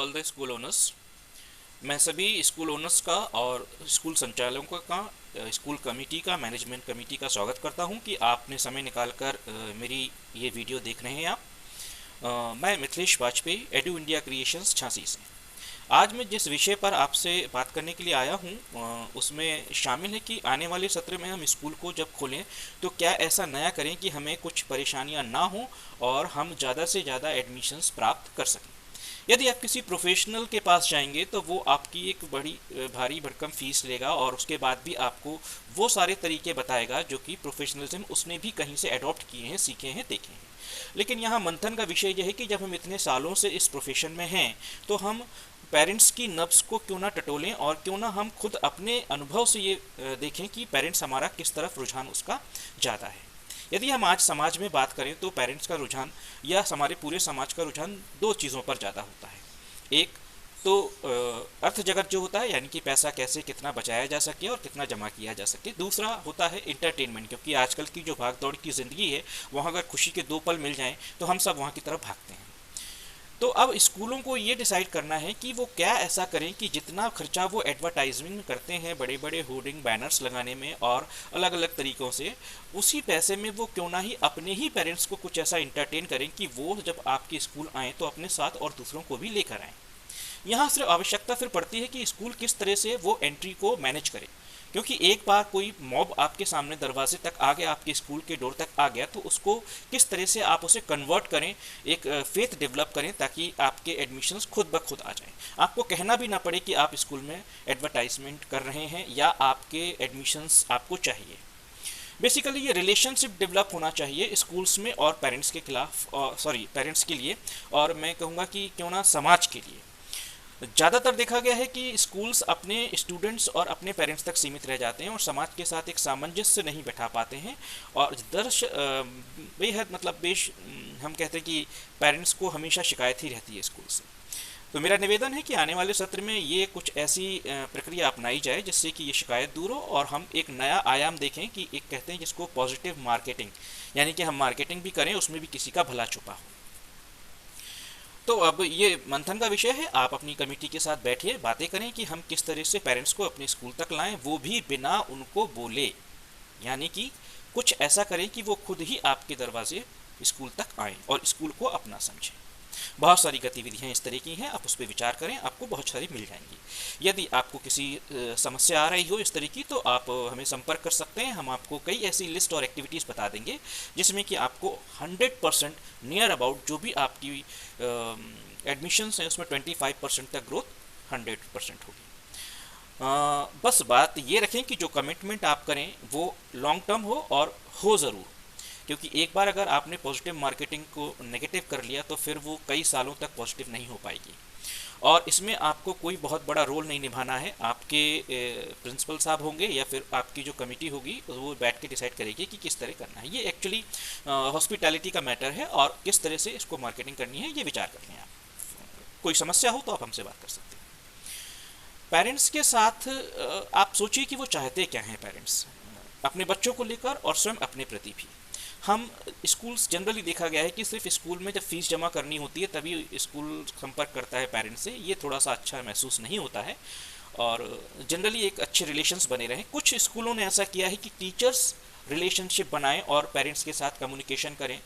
All the school owners. मैं सभी school owners का और स्कूल संचालकों का स्कूल कमेटी का मैनेजमेंट कमेटी का स्वागत करता हूं कि आपने समय निकालकर मेरी ये वीडियो देख रहे हैं आप। मैं Mithilesh Vajpayee, edu India creations Jhansi से। आज मैं जिस विषय पर आपसे बात करने के लिए आया हूं उसमें शामिल है कि आने वाले सत्र में हम स्कूल को जब खोलें तो क्या ऐसा नया करें कि हमें कुछ परेशानियां ना हों और हम ज़्यादा से ज़्यादा एडमिशन्स प्राप्त कर सकें। यदि आप किसी प्रोफेशनल के पास जाएंगे तो वो आपकी एक बड़ी भारी भरकम फीस लेगा और उसके बाद भी आपको वो सारे तरीके बताएगा जो कि प्रोफेशनलिज्म उसने भी कहीं से अडॉप्ट किए हैं, सीखे हैं, देखे हैं। लेकिन यहाँ मंथन का विषय यह है कि जब हम इतने सालों से इस प्रोफेशन में हैं तो हम पेरेंट्स की नब्ज को क्यों ना टटोलें और क्यों ना हम खुद अपने अनुभव से ये देखें कि पेरेंट्स हमारा किस तरफ रुझान उसका ज़्यादा है। यदि हम आज समाज में बात करें तो पेरेंट्स का रुझान या हमारे पूरे समाज का रुझान दो चीज़ों पर ज़्यादा होता है। एक तो अर्थ जगत जो होता है, यानी कि पैसा कैसे कितना बचाया जा सके और कितना जमा किया जा सके। दूसरा होता है इंटरटेनमेंट, क्योंकि आजकल की जो भाग दौड़ की ज़िंदगी है वहाँ अगर खुशी के दो पल मिल जाएं तो हम सब वहाँ की तरफ भागते हैं। तो अब स्कूलों को ये डिसाइड करना है कि वो क्या ऐसा करें कि जितना खर्चा वो एडवर्टाइजमेंट में करते हैं, बड़े बड़े होर्डिंग बैनर्स लगाने में और अलग अलग तरीक़ों से, उसी पैसे में वो क्यों ना ही अपने ही पेरेंट्स को कुछ ऐसा इंटरटेन करें कि वो जब आपके स्कूल आएँ तो अपने साथ और दूसरों को भी लेकर आएँ। यहाँ सिर्फ आवश्यकता फिर पड़ती है कि स्कूल किस तरह से वो एंट्री को मैनेज करे, क्योंकि एक बार कोई मॉब आपके सामने दरवाजे तक आ गया, आपके स्कूल के डोर तक आ गया, तो उसको किस तरह से आप उसे कन्वर्ट करें, एक फेथ डेवलप करें ताकि आपके एडमिशन्स खुद ब खुद आ जाएं। आपको कहना भी ना पड़े कि आप स्कूल में एडवर्टाइजमेंट कर रहे हैं या आपके एडमिशन्स आपको चाहिए। बेसिकली ये रिलेशनशिप डेवलप होना चाहिए स्कूल्स में और पेरेंट्स के खिलाफ, पेरेंट्स के लिए, और मैं कहूँगा कि क्यों ना समाज के लिए। ज़्यादातर देखा गया है कि स्कूल्स अपने स्टूडेंट्स और अपने पेरेंट्स तक सीमित रह जाते हैं और समाज के साथ एक सामंजस्य नहीं बैठा पाते हैं, और बेहद हम कहते हैं कि पेरेंट्स को हमेशा शिकायत ही रहती है स्कूल से। तो मेरा निवेदन है कि आने वाले सत्र में ये कुछ ऐसी प्रक्रिया अपनाई जाए जिससे कि ये शिकायत दूर हो और हम एक नया आयाम देखें कि एक कहते हैं जिसको पॉजिटिव मार्केटिंग, यानी कि हम मार्केटिंग भी करें, उसमें भी किसी का भला छुपा हो। तो अब ये मंथन का विषय है, आप अपनी कमेटी के साथ बैठिए, बातें करें कि हम किस तरह से पेरेंट्स को अपने स्कूल तक लाएं, वो भी बिना उनको बोले, यानी कि कुछ ऐसा करें कि वो खुद ही आपके दरवाजे स्कूल तक आएं और स्कूल को अपना समझें। बहुत सारी गतिविधियां इस तरह की हैं, आप उस पर विचार करें, आपको बहुत सारी मिल जाएंगी। यदि आपको किसी समस्या आ रही हो इस तरह की तो आप हमें संपर्क कर सकते हैं। हम आपको कई ऐसी लिस्ट और एक्टिविटीज़ बता देंगे जिसमें कि आपको 100% नियर अबाउट जो भी आपकी एडमिशन्स हैं उसमें 25% तक ग्रोथ 100% होगी। बस बात ये रखें कि जो कमिटमेंट आप करें वो लॉन्ग टर्म हो हो ज़रूर, क्योंकि एक बार अगर आपने पॉजिटिव मार्केटिंग को नेगेटिव कर लिया तो फिर वो कई सालों तक पॉजिटिव नहीं हो पाएगी। और इसमें आपको कोई बहुत बड़ा रोल नहीं निभाना है, आपके प्रिंसिपल साहब होंगे या फिर आपकी जो कमेटी होगी वो बैठ के डिसाइड करेगी कि किस तरह करना है। ये एक्चुअली हॉस्पिटैलिटी का मैटर है और किस तरह से इसको मार्केटिंग करनी है ये विचार कर लें आप। कोई समस्या हो तो आप हमसे बात कर सकते हैं। पेरेंट्स के साथ आप सोचिए कि वो चाहते क्या हैं पेरेंट्स अपने बच्चों को लेकर और स्वयं अपने प्रति भी। हम स्कूल्स जनरली देखा गया है कि सिर्फ स्कूल में जब फीस जमा करनी होती है तभी स्कूल संपर्क करता है पेरेंट्स से, ये थोड़ा सा अच्छा महसूस नहीं होता है और जनरली एक अच्छे रिलेशंस बने रहें। कुछ स्कूलों ने ऐसा किया है कि टीचर्स रिलेशनशिप बनाएं और पेरेंट्स के साथ कम्युनिकेशन करें,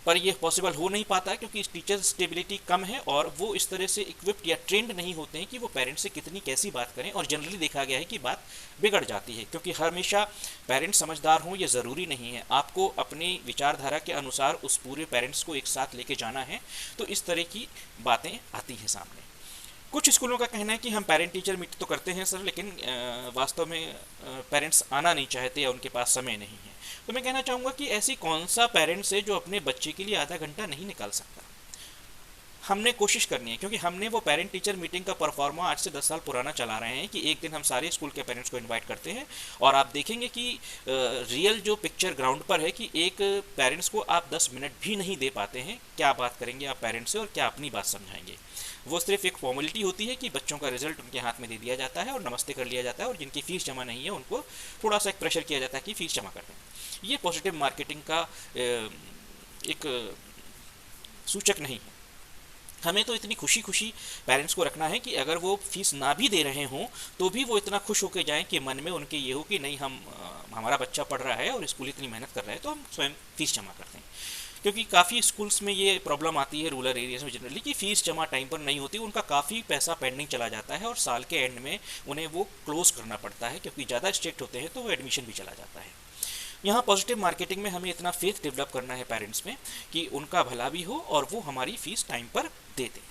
पर यह पॉसिबल हो नहीं पाता है क्योंकि टीचर स्टेबिलिटी कम है और वो इस तरह से इक्विप्ड या ट्रेंड नहीं होते हैं कि वो पेरेंट्स से कितनी कैसी बात करें, और जनरली देखा गया है कि बात बिगड़ जाती है क्योंकि हमेशा पेरेंट्स समझदार हों ये ज़रूरी नहीं है। आपको अपनी विचारधारा के अनुसार उस पूरे पेरेंट्स को एक साथ लेके जाना है, तो इस तरह की बातें आती हैं सामने। कुछ स्कूलों का कहना है कि हम पेरेंट टीचर मीट तो करते हैं सर, लेकिन वास्तव में पेरेंट्स आना नहीं चाहते या उनके पास समय नहीं है। तो मैं कहना चाहूँगा कि ऐसी कौन सा पेरेंट्स है जो अपने बच्चे के लिए आधा घंटा नहीं निकाल सकता। हमने कोशिश करनी है, क्योंकि हमने वो पेरेंट टीचर मीटिंग का परफॉर्मा आज से 10 साल पुराना चला रहे हैं कि एक दिन हम सारे स्कूल के पेरेंट्स को इनवाइट करते हैं और आप देखेंगे कि रियल जो पिक्चर ग्राउंड पर है कि एक पेरेंट्स को आप 10 मिनट भी नहीं दे पाते हैं। क्या बात करेंगे आप पेरेंट्स से और क्या अपनी बात समझाएंगे। वो सिर्फ एक फॉर्मेलिटी होती है कि बच्चों का रिजल्ट उनके हाथ में दे दिया जाता है और नमस्ते कर लिया जाता है, और जिनकी फ़ीस जमा नहीं है उनको थोड़ा सा एक प्रेशर किया जाता है कि फ़ीस जमा कर दें। ये पॉजिटिव मार्केटिंग का एक सूचक नहीं है। हमें तो इतनी खुशी खुशी पेरेंट्स को रखना है कि अगर वो फीस ना भी दे रहे हों तो भी वो इतना खुश होकर जाएं कि मन में उनके ये हो कि नहीं, हमारा बच्चा पढ़ रहा है और स्कूल इतनी मेहनत कर रहा है तो हम स्वयं फीस जमा करते हैं। क्योंकि काफ़ी स्कूल्स में ये प्रॉब्लम आती है रूरल एरियाज में जनरली कि फ़ीस जमा टाइम पर नहीं होती, उनका काफ़ी पैसा पेंडिंग चला जाता है और साल के एंड में उन्हें वो क्लोज़ करना पड़ता है, क्योंकि ज़्यादा स्ट्रिक्ट होते हैं तो वो एडमिशन भी चला जाता है। यहाँ पॉजिटिव मार्केटिंग में हमें इतना फेथ डेवलप करना है पेरेंट्स में कि उनका भला भी हो और वो हमारी फ़ीस टाइम पर दे दें।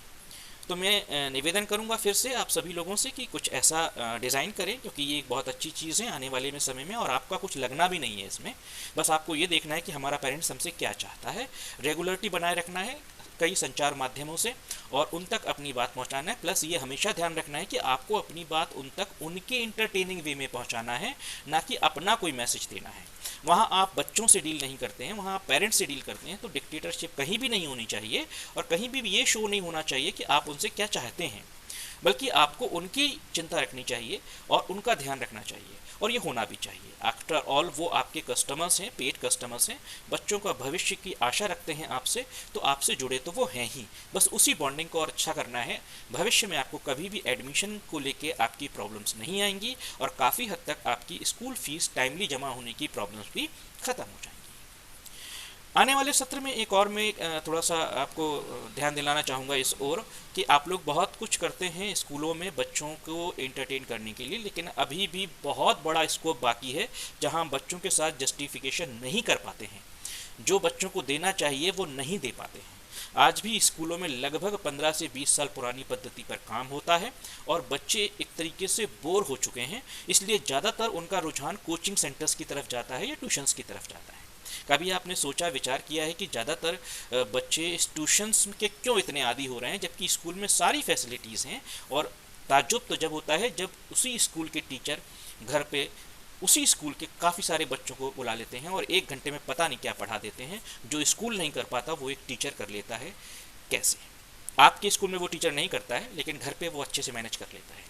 तो मैं निवेदन करूंगा फिर से आप सभी लोगों से कि कुछ ऐसा डिज़ाइन करें, क्योंकि ये एक बहुत अच्छी चीज़ है आने वाले में समय में, और आपका कुछ लगना भी नहीं है इसमें। बस आपको ये देखना है कि हमारा पेरेंट्स हमसे क्या चाहता है, रेगुलरिटी बनाए रखना है कई संचार माध्यमों से और उन तक अपनी बात पहुंचाना है। प्लस ये हमेशा ध्यान रखना है कि आपको अपनी बात उन तक उनके इंटरटेनिंग वे में पहुंचाना है, ना कि अपना कोई मैसेज देना है। वहाँ आप बच्चों से डील नहीं करते हैं, वहाँ आप पेरेंट्स से डील करते हैं। तो डिक्टेटरशिप कहीं भी नहीं होनी चाहिए और कहीं भी ये शो नहीं होना चाहिए कि आप उनसे क्या चाहते हैं, बल्कि आपको उनकी चिंता रखनी चाहिए और उनका ध्यान रखना चाहिए, और ये होना भी चाहिए। आफ्टर ऑल वो आपके कस्टमर्स हैं, पेड कस्टमर्स हैं, बच्चों का भविष्य की आशा रखते हैं आपसे, तो आपसे जुड़े तो वो हैं ही। बस उसी बॉन्डिंग को और अच्छा करना है। भविष्य में आपको कभी भी एडमिशन को लेके आपकी प्रॉब्लम्स नहीं आएंगी और काफ़ी हद तक आपकी स्कूल फीस टाइमली जमा होने की प्रॉब्लम्स भी ख़त्म हो जाएंगी। आने वाले सत्र में एक और मैं थोड़ा सा आपको ध्यान दिलाना चाहूँगा इस ओर कि आप लोग बहुत कुछ करते हैं स्कूलों में बच्चों को एंटरटेन करने के लिए, लेकिन अभी भी बहुत बड़ा स्कोप बाकी है जहाँ बच्चों के साथ जस्टिफिकेशन नहीं कर पाते हैं। जो बच्चों को देना चाहिए वो नहीं दे पाते हैं। आज भी स्कूलों में लगभग 15 से 20 साल पुरानी पद्धति पर काम होता है और बच्चे एक तरीके से बोर हो चुके हैं, इसलिए ज़्यादातर उनका रुझान कोचिंग सेंटर्स की तरफ जाता है या ट्यूशन्स की तरफ जाता है। कभी आपने सोचा विचार किया है कि ज़्यादातर बच्चे इस ट्यूशन्स के क्यों इतने आदी हो रहे हैं जबकि स्कूल में सारी फैसिलिटीज़ हैं? और ताज्जुब तो जब होता है जब उसी स्कूल के टीचर घर पे उसी स्कूल के काफ़ी सारे बच्चों को बुला लेते हैं और 1 घंटे में पता नहीं क्या पढ़ा देते हैं। जो स्कूल नहीं कर पाता वो एक टीचर कर लेता है। कैसे? आपके स्कूल में वो टीचर नहीं करता है, लेकिन घर पे वो अच्छे से मैनेज कर लेता है।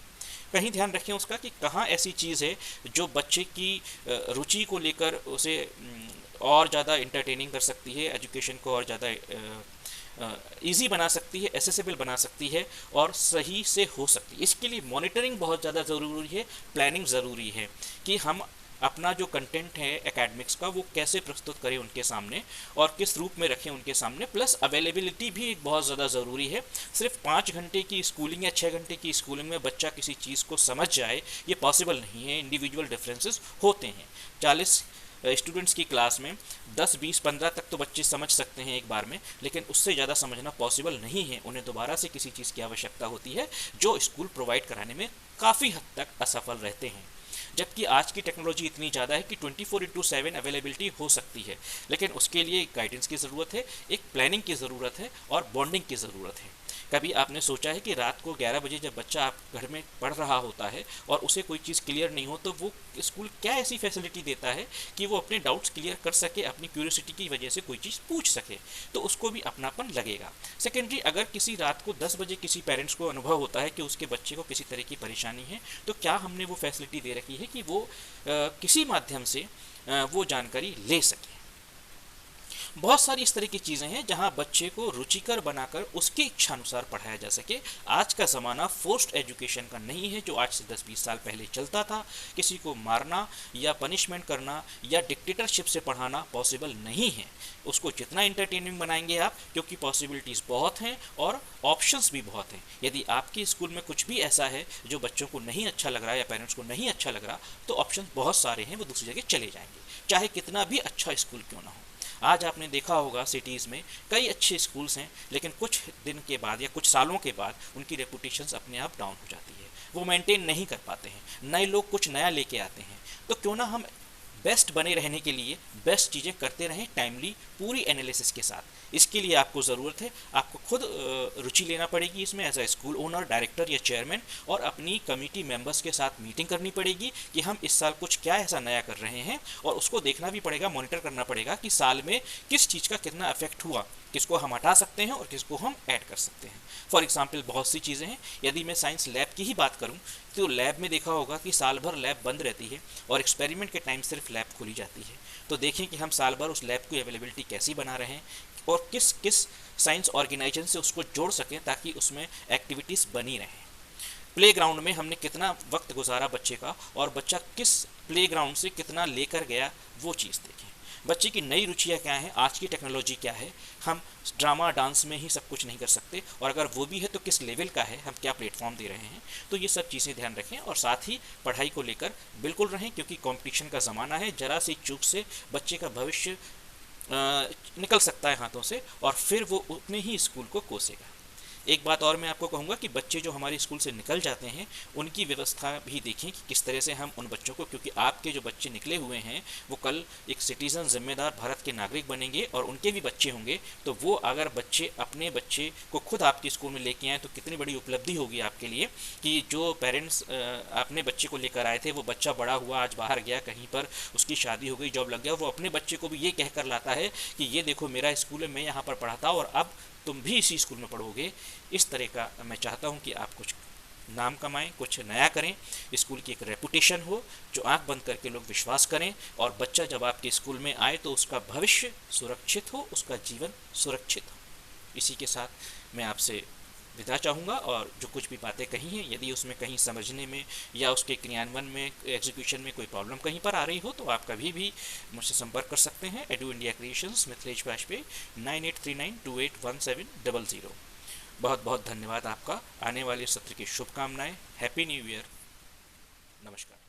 कहीं ध्यान रखें उसका कि कहाँ ऐसी चीज़ है जो बच्चे की रुचि को लेकर उसे और ज़्यादा इंटरटेनिंग कर सकती है, एजुकेशन को और ज़्यादा ईजी बना सकती है, एसेसिबल बना सकती है और सही से हो सकती है। इसके लिए मॉनिटरिंग बहुत ज़्यादा ज़रूरी है, प्लानिंग ज़रूरी है कि हम अपना जो कंटेंट है एकेडमिक्स का वो कैसे प्रस्तुत करें उनके सामने और किस रूप में रखें उनके सामने। प्लस अवेलेबिलिटी भी एक बहुत ज़्यादा ज़रूरी है। सिर्फ 5 घंटे की स्कूलिंग या 6 घंटे की स्कूलिंग में बच्चा किसी चीज़ को समझ जाए ये पॉसिबल नहीं है। इंडिविजुअल डिफरेंसेस होते हैं। 40 स्टूडेंट्स की क्लास में 10, 20, 15 तक तो बच्चे समझ सकते हैं एक बार में, लेकिन उससे ज़्यादा समझना पॉसिबल नहीं है। उन्हें दोबारा से किसी चीज़ की आवश्यकता होती है जो स्कूल प्रोवाइड कराने में काफ़ी हद तक असफल रहते हैं। जबकि आज की टेक्नोलॉजी इतनी ज़्यादा है कि 24/7 अवेलेबिलिटी हो सकती है, लेकिन उसके लिए एक गाइडेंस की ज़रूरत है, एक प्लानिंग की ज़रूरत है और बॉन्डिंग की ज़रूरत है। कभी आपने सोचा है कि रात को 11 बजे जब बच्चा आप घर में पढ़ रहा होता है और उसे कोई चीज़ क्लियर नहीं हो तो वो स्कूल क्या ऐसी फैसिलिटी देता है कि वो अपने डाउट्स क्लियर कर सके, अपनी क्यूरियोसिटी की वजह से कोई चीज़ पूछ सके, तो उसको भी अपनापन लगेगा। सेकेंडरी, अगर किसी रात को 10 बजे किसी पेरेंट्स को अनुभव होता है कि उसके बच्चे को किसी तरह की परेशानी है, तो क्या हमने वो फैसिलिटी दे रखी है कि वो किसी माध्यम से वो जानकारी ले सके। बहुत सारी इस तरह की चीज़ें हैं जहां बच्चे को रुचिकर बनाकर उसकी इच्छा अनुसार पढ़ाया जा सके। आज का ज़माना फोर्स्ड एजुकेशन का नहीं है जो आज से 10-20 साल पहले चलता था। किसी को मारना या पनिशमेंट करना या डिक्टेटरशिप से पढ़ाना पॉसिबल नहीं है। उसको जितना इंटरटेनिंग बनाएंगे आप, क्योंकि पॉसिबिलिटीज़ बहुत हैं और ऑप्शंस भी बहुत हैं। यदि आपके स्कूल में कुछ भी ऐसा है जो बच्चों को नहीं अच्छा लग रहा या पेरेंट्स को नहीं अच्छा लग रहा, तो ऑप्शन बहुत सारे हैं, वो दूसरी जगह चले जाएंगे, चाहे कितना भी अच्छा स्कूल क्यों ना हो। आज आपने देखा होगा सिटीज़ में कई अच्छे स्कूल्स हैं, लेकिन कुछ दिन के बाद या कुछ सालों के बाद उनकी रेपुटेशंस अपने आप डाउन हो जाती है, वो मेंटेन नहीं कर पाते हैं। नए लोग कुछ नया लेके आते हैं, तो क्यों ना हम बेस्ट बने रहने के लिए बेस्ट चीज़ें करते रहें टाइमली, पूरी एनालिसिस के साथ। इसके लिए आपको ज़रूरत है, आपको खुद रुचि लेना पड़ेगी इसमें as a school owner, director या चेयरमैन, और अपनी कमेटी मेंबर्स के साथ मीटिंग करनी पड़ेगी कि हम इस साल कुछ क्या ऐसा नया कर रहे हैं, और उसको देखना भी पड़ेगा, मॉनिटर करना पड़ेगा कि साल में किस चीज़ का कितना इफेक्ट हुआ, किसको हम हटा सकते हैं और किसको हम ऐड कर सकते हैं। फॉर एग्जाम्पल बहुत सी चीज़ें हैं। यदि मैं साइंस लैब की ही बात करूँ तो लैब में देखा होगा कि साल भर लैब बंद रहती है और एक्सपेरिमेंट के टाइम सिर्फ लैब खोली जाती है। तो देखें कि हम साल भर उस लैब की अवेलेबिलिटी कैसी बना रहे हैं, और किस किस साइंस ऑर्गेनाइजेशन से उसको जोड़ सकें ताकि उसमें एक्टिविटीज़ बनी रहें। प्लेग्राउंड में हमने कितना वक्त गुजारा बच्चे का, और बच्चा किस प्लेग्राउंड से कितना लेकर गया, वो चीज़ देखें। बच्चे की नई रुचियाँ क्या हैं, आज की टेक्नोलॉजी क्या है, हम ड्रामा डांस में ही सब कुछ नहीं कर सकते, और अगर वो भी है तो किस लेवल का है, हम क्या प्लेटफॉर्म दे रहे हैं। तो ये सब चीज़ें ध्यान रखें, और साथ ही पढ़ाई को लेकर बिल्कुल रहें, क्योंकि कंपटीशन का ज़माना है। ज़रा सी चूक से बच्चे का भविष्य निकल सकता है हाथों से, और फिर वो उतने ही स्कूल को कोसेगा। एक बात और मैं आपको कहूँगा कि बच्चे जो हमारे स्कूल से निकल जाते हैं उनकी व्यवस्था भी देखें कि किस तरह से हम उन बच्चों को, क्योंकि आपके जो बच्चे निकले हुए हैं वो कल एक सिटीज़न, जिम्मेदार भारत के नागरिक बनेंगे, और उनके भी बच्चे होंगे। तो वो अगर बच्चे अपने बच्चे को खुद आपके स्कूल में लेके आए तो कितनी बड़ी उपलब्धि होगी आपके लिए, कि जो पेरेंट्स अपने बच्चे को लेकर आए थे, वो बच्चा बड़ा हुआ, आज बाहर गया कहीं पर, उसकी शादी हो गई, जॉब लग गया, वो अपने बच्चे को भी ये कहकर लाता है कि ये देखो मेरा स्कूल है, मैं यहाँ पर पढ़ा था और अब तुम भी इसी स्कूल में पढ़ोगे। इस तरह का मैं चाहता हूँ कि आप कुछ नाम कमाएं, कुछ नया करें, स्कूल की एक रेपुटेशन हो जो आंख बंद करके लोग विश्वास करें, और बच्चा जब आपके स्कूल में आए तो उसका भविष्य सुरक्षित हो, उसका जीवन सुरक्षित हो। इसी के साथ मैं आपसे विदा चाहूँगा, और जो कुछ भी बातें कही हैं, यदि उसमें कहीं समझने में या उसके क्रियान्वयन में, एग्जीक्यूशन में कोई प्रॉब्लम कहीं पर आ रही हो, तो आप कभी भी मुझसे संपर्क कर सकते हैं। Edu India creations, Mithilesh Vajpayee, 9839281700। बहुत बहुत धन्यवाद आपका। आने वाले सत्र की शुभकामनाएं। Happy new year. नमस्कार।